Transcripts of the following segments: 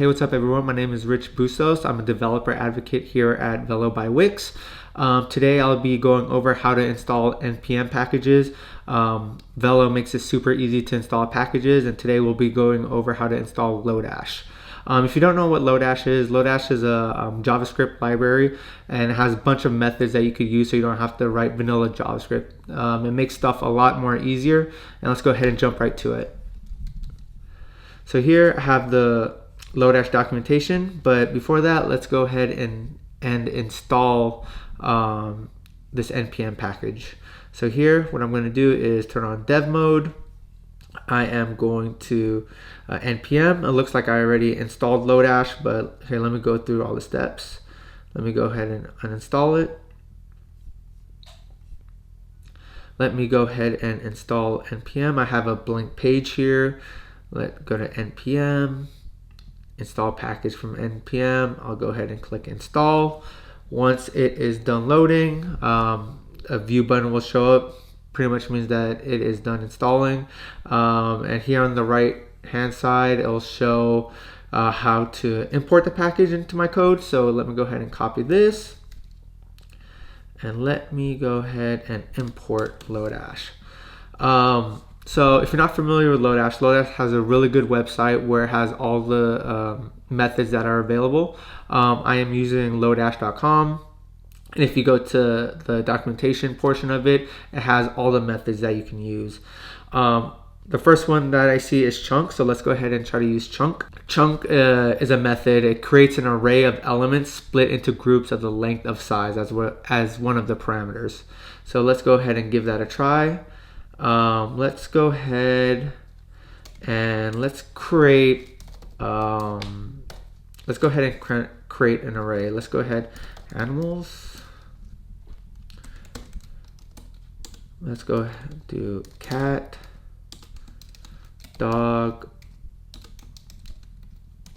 Hey, what's up everyone? My name is Rich Bustos. I'm a developer advocate here at Velo by Wix. Today I'll be going over how to install NPM packages. Velo makes it super easy to install packages, and today we'll be going over how to install Lodash. If you don't know what Lodash is a JavaScript library, and it has a bunch of methods that you could use so you don't have to write vanilla JavaScript. It makes stuff a lot more easier, and let's go ahead and jump right to it. So here I have the Lodash documentation, but before that, let's go ahead and install this npm package. So here, what I'm going to do is turn on dev mode. I am going to npm. It looks like I already installed Lodash, but here, let me go through all the steps. Let me go ahead and uninstall it. Let me go ahead and install npm. I have a blank page here. Let's go to npm. Install package from npm. I'll go ahead and click install. Once it is done loading, a view button will show up. Pretty much means that it is done installing. And here on the right hand side, it'll show how to import the package into my code. So let me go ahead and copy this, and let me go ahead and import Lodash. So if you're not familiar with Lodash, Lodash has a really good website where it has all the methods that are available. I am using lodash.com, and if you go to the documentation portion of it, it has all the methods that you can use. The first one that I see is chunk, so let's go ahead and try to use chunk. Chunk is a method. It creates an array of elements split into groups of the length of size as one of the parameters. So let's go ahead and give that a try. Let's go ahead and let's create an array. Let's go ahead, animals. Let's go ahead and do cat, dog,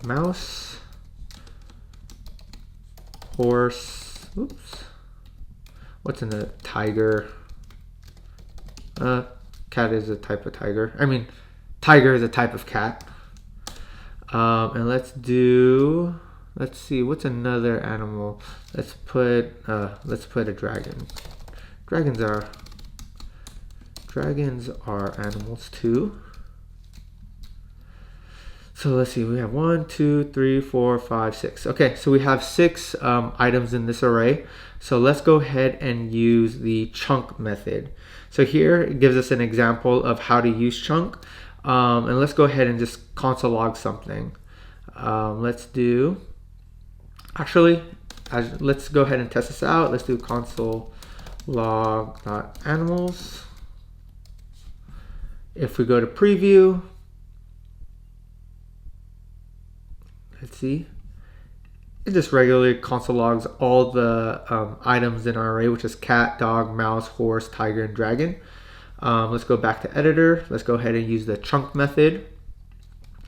mouse, horse. Oops. What's in the tiger? Cat is a type of tiger. I mean, tiger is a type of cat. And let's see, what's another animal? Let's put a dragon. Dragons are animals too. So let's see, we have 1, 2, 3, 4, 5, 6. Okay, so we have 6 items in this array. So let's go ahead and use the chunk method. So here it gives us an example of how to use chunk. And let's go ahead and just console log something. Let's go ahead and test this out. Let's do console log.animals. If we go to preview, let's see, it just regularly console logs all the items in our array, which is cat, dog, mouse, horse, tiger, and dragon. Let's go back to editor. Let's go ahead and use the chunk method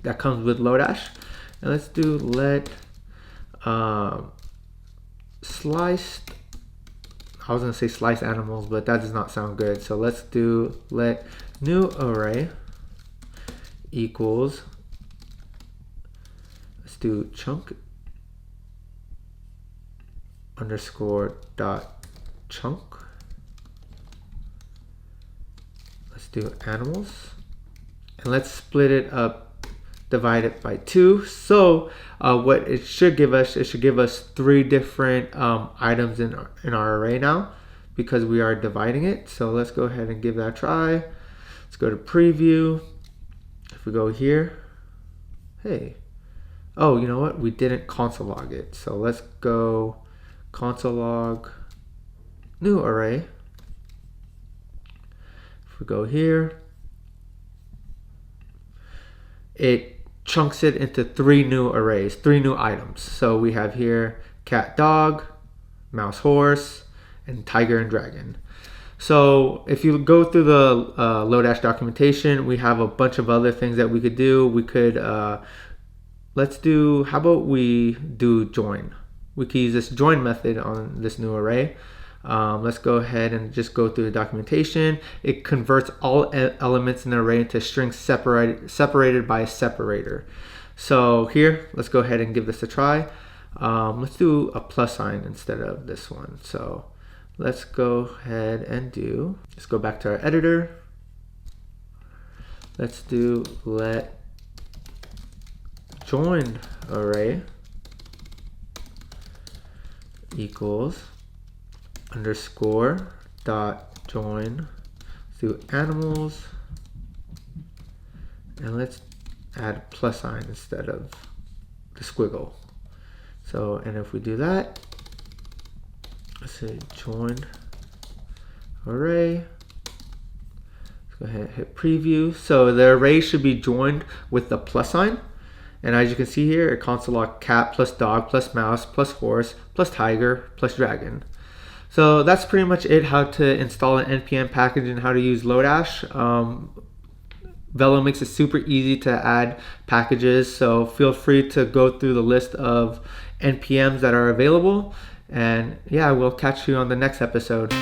that comes with Lodash. And let's do let sliced, I was going to say slice animals, but that does not sound good. So let's do let new array equals, let's do chunk underscore dot chunk. Let's do animals, and let's split it up, divide it by 2. So what it should give us, 3 different items in our array now, because we are dividing it. So let's go ahead and give that a try. Let's go to preview. If we go here, hey, oh, you know what? We didn't console log it. So let's go console log new array. If we go here, it chunks it into 3 new arrays, 3 new items. So we have here cat, dog, mouse, horse, and tiger and dragon. So if you go through the Lodash documentation, we have a bunch of other things that we could do. We could, how about we do join? We can use this join method on this new array. Let's go ahead and just go through the documentation. It converts all elements in the array into strings separated by a separator. So here, let's go ahead and give this a try. Let's do a plus sign instead of this one. So let's go ahead and let's go back to our editor. Let's do let join array equals underscore dot join through animals, and let's add a plus sign instead of the squiggle. So, and if we do that, let's say join array. Let's go ahead and hit preview. So the array should be joined with the plus sign. And as you can see here, it console log cat plus dog plus mouse plus horse plus tiger plus dragon. So that's pretty much it, how to install an NPM package and how to use Lodash. Velo makes it super easy to add packages, so feel free to go through the list of NPMs that are available. And yeah, we'll catch you on the next episode.